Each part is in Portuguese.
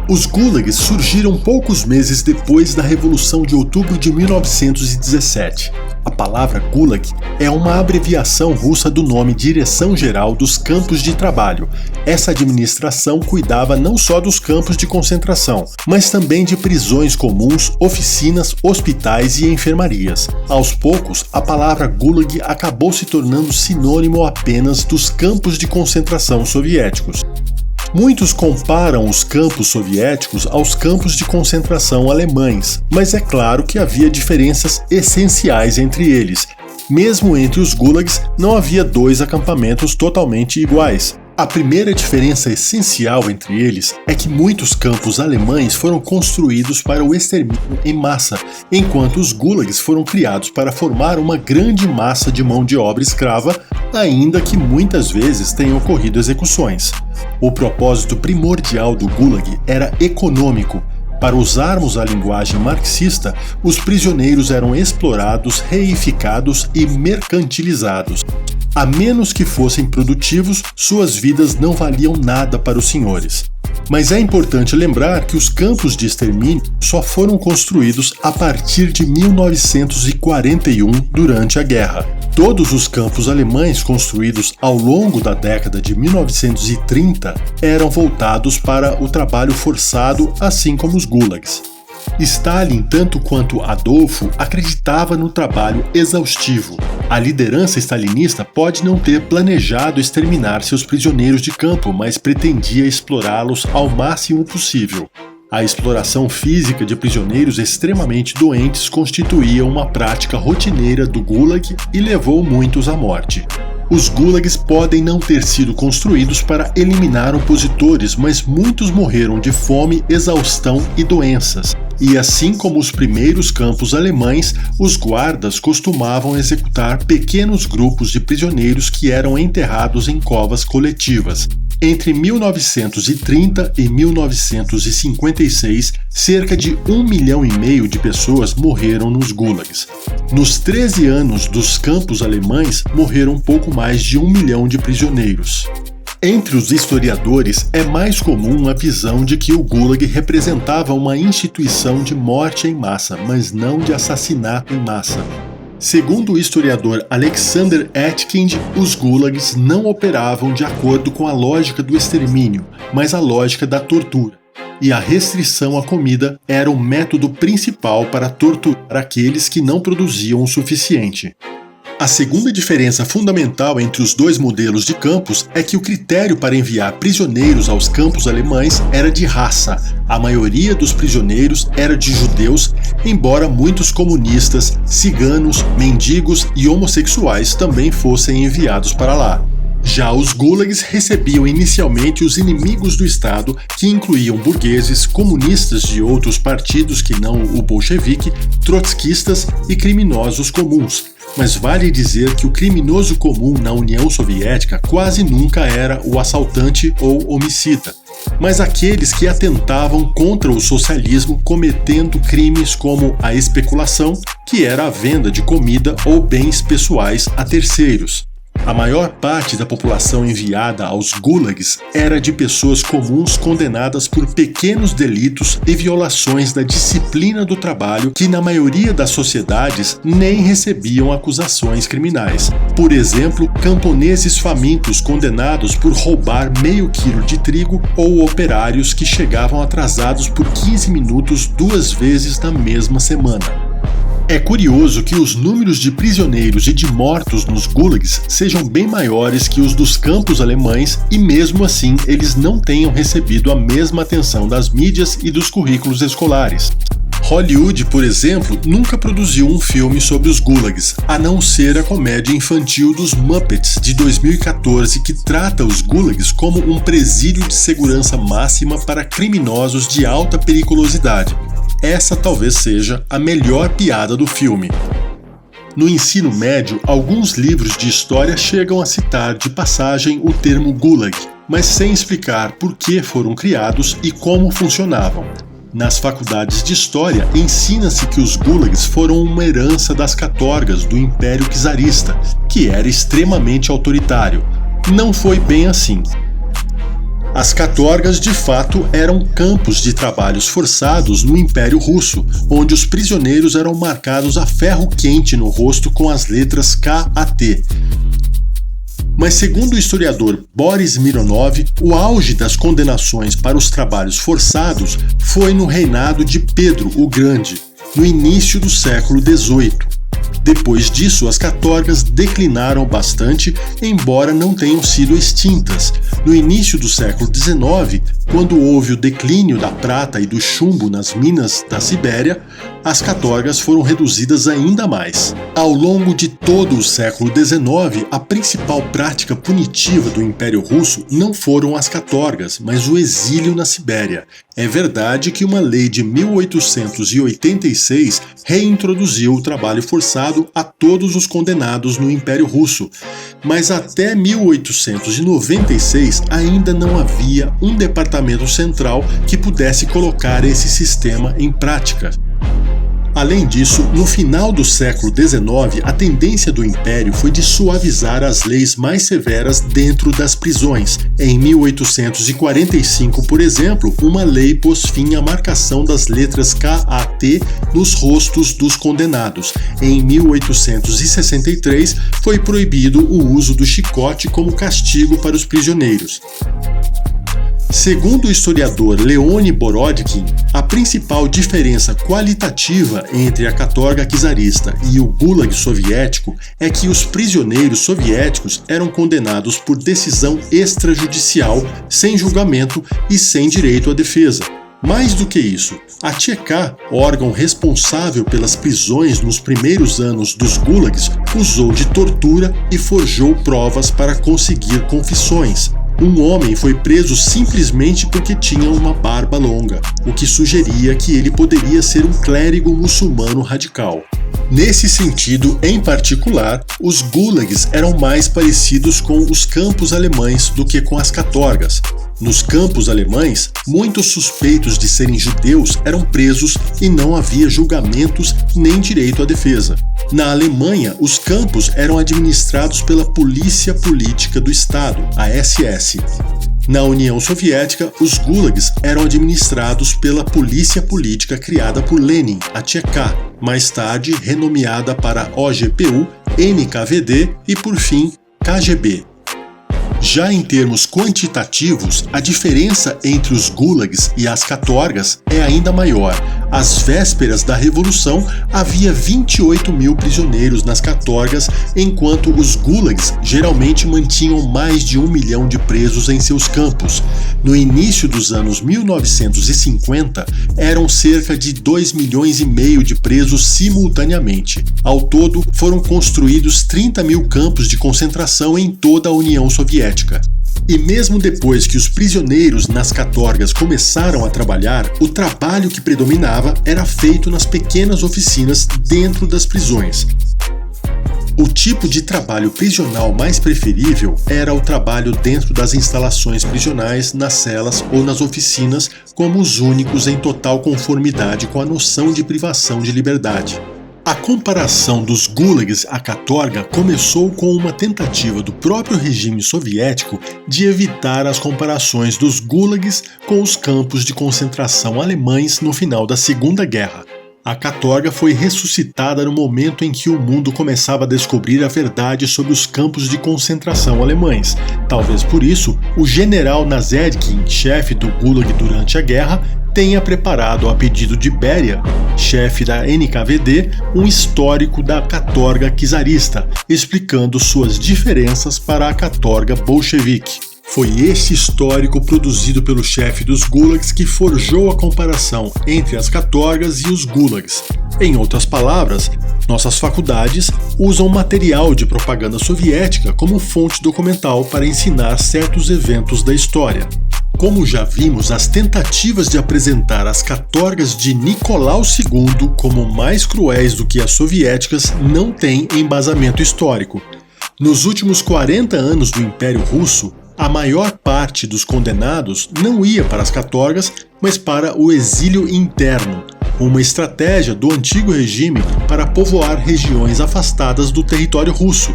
Os gulags surgiram poucos meses depois da Revolução de Outubro de 1917. A palavra gulag é uma abreviação russa do nome Direção-Geral dos Campos de Trabalho. Essa administração cuidava não só dos campos de concentração, mas também de prisões comuns, oficinas, hospitais e enfermarias. Aos poucos, a palavra gulag acabou se tornando sinônimo apenas dos campos de concentração soviéticos. Muitos comparam os campos soviéticos aos campos de concentração alemães, mas é claro que havia diferenças essenciais entre eles. Mesmo entre os gulags, não havia dois acampamentos totalmente iguais. A primeira diferença essencial entre eles é que muitos campos alemães foram construídos para o extermínio em massa, enquanto os gulags foram criados para formar uma grande massa de mão de obra escrava, ainda que muitas vezes tenham ocorrido execuções. O propósito primordial do gulag era econômico. Para usarmos a linguagem marxista, os prisioneiros eram explorados, reificados e mercantilizados. A menos que fossem produtivos, suas vidas não valiam nada para os senhores. Mas é importante lembrar que os campos de extermínio só foram construídos a partir de 1941, durante a guerra. Todos os campos alemães construídos ao longo da década de 1930 eram voltados para o trabalho forçado, assim como os gulags. Stalin, tanto quanto Adolfo, acreditava no trabalho exaustivo. A liderança stalinista pode não ter planejado exterminar seus prisioneiros de campo, mas pretendia explorá-los ao máximo possível. A exploração física de prisioneiros extremamente doentes constituía uma prática rotineira do gulag e levou muitos à morte. Os gulags podem não ter sido construídos para eliminar opositores, mas muitos morreram de fome, exaustão e doenças. E assim como os primeiros campos alemães, os guardas costumavam executar pequenos grupos de prisioneiros que eram enterrados em covas coletivas. Entre 1930 e 1956, cerca de 1,5 milhão de pessoas morreram nos gulags. Nos 13 anos dos campos alemães, morreram pouco mais de 1 milhão de prisioneiros. Entre os historiadores, é mais comum a visão de que o gulag representava uma instituição de morte em massa, mas não de assassinato em massa. Segundo o historiador Alexander Etkind, os gulags não operavam de acordo com a lógica do extermínio, mas a lógica da tortura. E a restrição à comida era o método principal para torturar aqueles que não produziam o suficiente. A segunda diferença fundamental entre os dois modelos de campos é que o critério para enviar prisioneiros aos campos alemães era de raça. A maioria dos prisioneiros era de judeus, embora muitos comunistas, ciganos, mendigos e homossexuais também fossem enviados para lá. Já os gulags recebiam inicialmente os inimigos do Estado, que incluíam burgueses, comunistas de outros partidos que não o bolchevique, trotskistas e criminosos comuns. Mas vale dizer que o criminoso comum na União Soviética quase nunca era o assaltante ou homicida, mas aqueles que atentavam contra o socialismo cometendo crimes como a especulação, que era a venda de comida ou bens pessoais a terceiros. A maior parte da população enviada aos gulags era de pessoas comuns condenadas por pequenos delitos e violações da disciplina do trabalho que, na maioria das sociedades, nem recebiam acusações criminais. Por exemplo, camponeses famintos condenados por roubar meio quilo de trigo ou operários que chegavam atrasados por 15 minutos 2 vezes na mesma semana. É curioso que os números de prisioneiros e de mortos nos gulags sejam bem maiores que os dos campos alemães e mesmo assim eles não tenham recebido a mesma atenção das mídias e dos currículos escolares. Hollywood, por exemplo, nunca produziu um filme sobre os gulags, a não ser a comédia infantil dos Muppets de 2014, que trata os gulags como um presídio de segurança máxima para criminosos de alta periculosidade. Essa talvez seja a melhor piada do filme. No ensino médio, alguns livros de história chegam a citar de passagem o termo gulag, mas sem explicar por que foram criados e como funcionavam. Nas faculdades de história, ensina-se que os gulags foram uma herança das catorgas do Império Czarista, que era extremamente autoritário. Não foi bem assim. As katorgas de fato eram campos de trabalhos forçados no Império Russo, onde os prisioneiros eram marcados a ferro quente no rosto com as letras KAT. Mas segundo o historiador Boris Mironov, o auge das condenações para os trabalhos forçados foi no reinado de Pedro o Grande, no início do século XVIII. Depois disso, as katorgas declinaram bastante, embora não tenham sido extintas. No início do século XIX, quando houve o declínio da prata e do chumbo nas minas da Sibéria, as katorgas foram reduzidas ainda mais. Ao longo de todo o século XIX, a principal prática punitiva do Império Russo não foram as katorgas, mas o exílio na Sibéria. É verdade que uma lei de 1886 reintroduziu o trabalho forçado a todos os condenados no Império Russo, mas até 1896 ainda não havia um departamento central que pudesse colocar esse sistema em prática. Além disso, no final do século XIX, a tendência do Império foi de suavizar as leis mais severas dentro das prisões. Em 1845, por exemplo, uma lei pôs fim à marcação das letras KAT nos rostos dos condenados. Em 1863, foi proibido o uso do chicote como castigo para os prisioneiros. Segundo o historiador Leone Borodkin, a principal diferença qualitativa entre a katorga czarista e o gulag soviético é que os prisioneiros soviéticos eram condenados por decisão extrajudicial, sem julgamento e sem direito à defesa. Mais do que isso, a TCK, órgão responsável pelas prisões nos primeiros anos dos gulags, usou de tortura e forjou provas para conseguir confissões. Um homem foi preso simplesmente porque tinha uma barba longa, o que sugeria que ele poderia ser um clérigo muçulmano radical. Nesse sentido, em particular, os gulags eram mais parecidos com os campos alemães do que com as katorgas. Nos campos alemães, muitos suspeitos de serem judeus eram presos e não havia julgamentos nem direito à defesa. Na Alemanha, os campos eram administrados pela Polícia Política do Estado, a SS. Na União Soviética, os gulags eram administrados pela Polícia Política criada por Lenin, a TCK, mais tarde renomeada para OGPU, NKVD e, por fim, KGB. Já em termos quantitativos, a diferença entre os gulags e as katorgas é ainda maior. Às vésperas da Revolução, havia 28 mil prisioneiros nas katorgas, enquanto os gulags geralmente mantinham mais de 1 milhão de presos em seus campos. No início dos anos 1950, eram cerca de 2,5 milhões de presos simultaneamente. Ao todo, foram construídos 30 mil campos de concentração em toda a União Soviética. E mesmo depois que os prisioneiros nas katorgas começaram a trabalhar, o trabalho que predominava era feito nas pequenas oficinas dentro das prisões. O tipo de trabalho prisional mais preferível era o trabalho dentro das instalações prisionais, nas celas ou nas oficinas, como os únicos em total conformidade com a noção de privação de liberdade. A comparação dos gulags à katorga começou com uma tentativa do próprio regime soviético de evitar as comparações dos gulags com os campos de concentração alemães no final da Segunda Guerra. A katorga foi ressuscitada no momento em que o mundo começava a descobrir a verdade sobre os campos de concentração alemães. Talvez por isso, o general Nazedkin, chefe do gulag durante a guerra, tenha preparado, a pedido de Beria, chefe da NKVD, um histórico da katorga czarista, explicando suas diferenças para a katorga bolchevique. Foi esse histórico produzido pelo chefe dos gulags que forjou a comparação entre as katorgas e os gulags. Em outras palavras, nossas faculdades usam material de propaganda soviética como fonte documental para ensinar certos eventos da história. Como já vimos, as tentativas de apresentar as katorgas de Nicolau II como mais cruéis do que as soviéticas não têm embasamento histórico. Nos últimos 40 anos do Império Russo, a maior parte dos condenados não ia para as katorgas, mas para o exílio interno, uma estratégia do antigo regime para povoar regiões afastadas do território russo.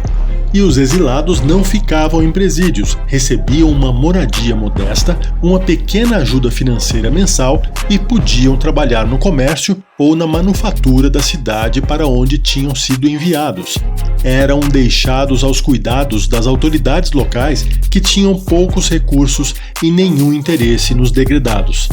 E os exilados não ficavam em presídios, recebiam uma moradia modesta, uma pequena ajuda financeira mensal e podiam trabalhar no comércio ou na manufatura da cidade para onde tinham sido enviados. Eram deixados aos cuidados das autoridades locais que tinham poucos recursos e nenhum interesse nos degredados.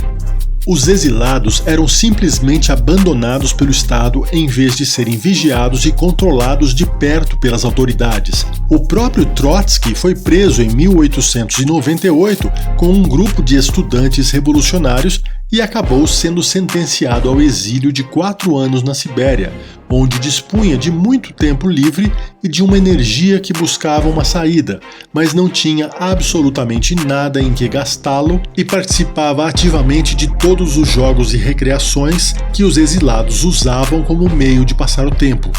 Os exilados eram simplesmente abandonados pelo Estado em vez de serem vigiados e controlados de perto pelas autoridades. O próprio Trotsky foi preso em 1898 com um grupo de estudantes revolucionários e acabou sendo sentenciado ao exílio de 4 anos na Sibéria, onde dispunha de muito tempo livre e de uma energia que buscava uma saída, mas não tinha absolutamente nada em que gastá-lo e participava ativamente de todos os jogos e recreações que os exilados usavam como meio de passar o tempo.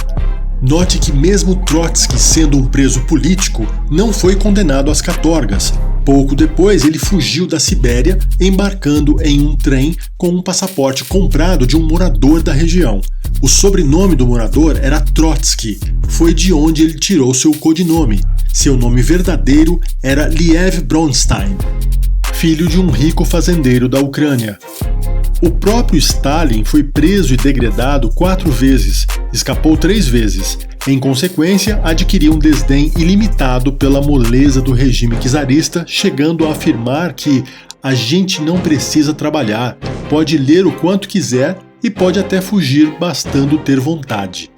Note que mesmo Trotsky sendo um preso político, não foi condenado às catorgas. Pouco depois ele fugiu da Sibéria, embarcando em um trem com um passaporte comprado de um morador da região. O sobrenome do morador era Trotsky, foi de onde ele tirou seu codinome. Seu nome verdadeiro era Liev Bronstein, filho de um rico fazendeiro da Ucrânia. O próprio Stalin foi preso e degradado 4 vezes, escapou 3 vezes. Em consequência, adquiriu um desdém ilimitado pela moleza do regime czarista, chegando a afirmar que a gente não precisa trabalhar, pode ler o quanto quiser e pode até fugir bastando ter vontade.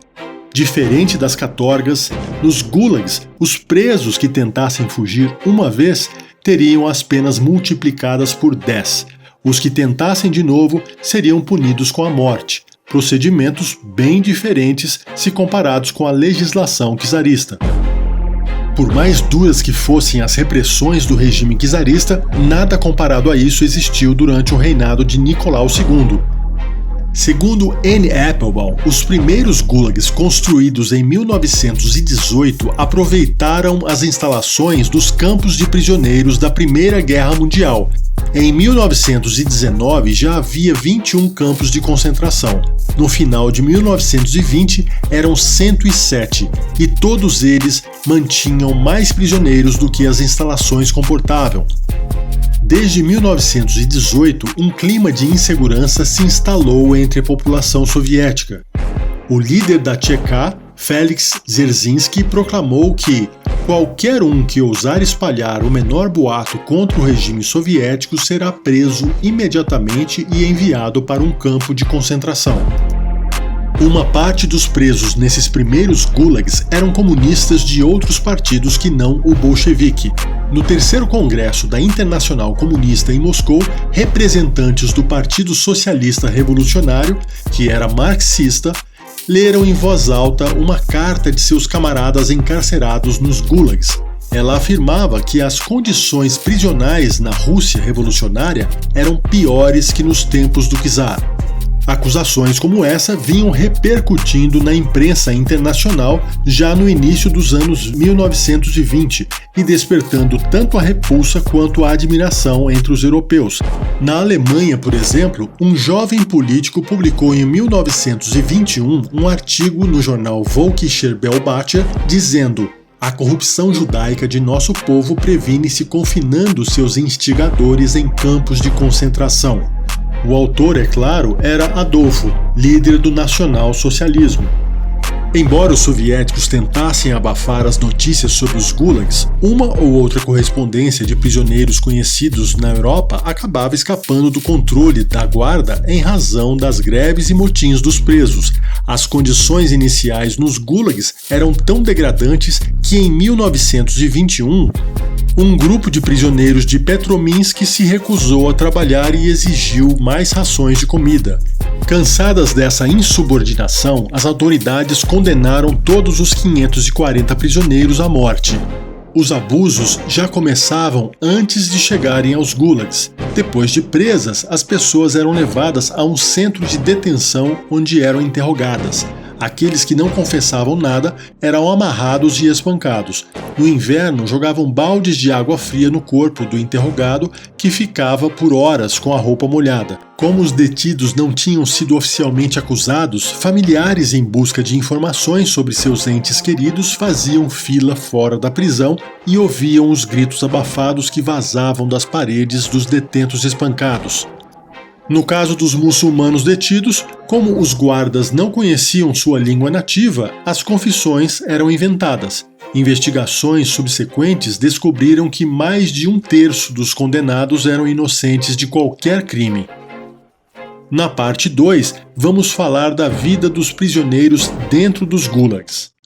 Diferente das catorgas, nos gulags, os presos que tentassem fugir uma vez teriam as penas multiplicadas por 10. Os que tentassem de novo seriam punidos com a morte, procedimentos bem diferentes se comparados com a legislação czarista. Por mais duras que fossem as repressões do regime czarista, nada comparado a isso existiu durante o reinado de Nicolau II. Segundo Anne Applebaum, os primeiros gulags construídos em 1918 aproveitaram as instalações dos campos de prisioneiros da Primeira Guerra Mundial. Em 1919 já havia 21 campos de concentração. No final de 1920 eram 107 e todos eles mantinham mais prisioneiros do que as instalações comportavam. Desde 1918, um clima de insegurança se instalou entre a população soviética. O líder da Tcheka, Felix Dzerzhinsky, proclamou que qualquer um que ousar espalhar o menor boato contra o regime soviético será preso imediatamente e enviado para um campo de concentração. Uma parte dos presos nesses primeiros gulags eram comunistas de outros partidos que não o bolchevique. No terceiro congresso da Internacional Comunista em Moscou, representantes do Partido Socialista Revolucionário, que era marxista, leram em voz alta uma carta de seus camaradas encarcerados nos gulags. Ela afirmava que as condições prisionais na Rússia revolucionária eram piores que nos tempos do czar. Acusações como essa vinham repercutindo na imprensa internacional já no início dos anos 1920 e despertando tanto a repulsa quanto a admiração entre os europeus. Na Alemanha, por exemplo, um jovem político publicou em 1921 um artigo no jornal Völkischer Beobachter dizendo: "A corrupção judaica de nosso povo previne-se confinando seus instigadores em campos de concentração." O autor, é claro, era Adolfo, líder do nacional-socialismo. Embora os soviéticos tentassem abafar as notícias sobre os gulags, uma ou outra correspondência de prisioneiros conhecidos na Europa acabava escapando do controle da guarda em razão das greves e motins dos presos. As condições iniciais nos gulags eram tão degradantes que em 1921, um grupo de prisioneiros de Petrominsk se recusou a trabalhar e exigiu mais rações de comida. Cansadas dessa insubordinação, as autoridades condenaram todos os 540 prisioneiros à morte. Os abusos já começavam antes de chegarem aos gulags. Depois de presas, as pessoas eram levadas a um centro de detenção onde eram interrogadas. Aqueles que não confessavam nada eram amarrados e espancados. No inverno, jogavam baldes de água fria no corpo do interrogado, que ficava por horas com a roupa molhada. Como os detidos não tinham sido oficialmente acusados, familiares em busca de informações sobre seus entes queridos faziam fila fora da prisão e ouviam os gritos abafados que vazavam das paredes dos detentos espancados. No caso dos muçulmanos detidos, como os guardas não conheciam sua língua nativa, as confissões eram inventadas. Investigações subsequentes descobriram que mais de 1/3 dos condenados eram inocentes de qualquer crime. Na parte 2, vamos falar da vida dos prisioneiros dentro dos gulags.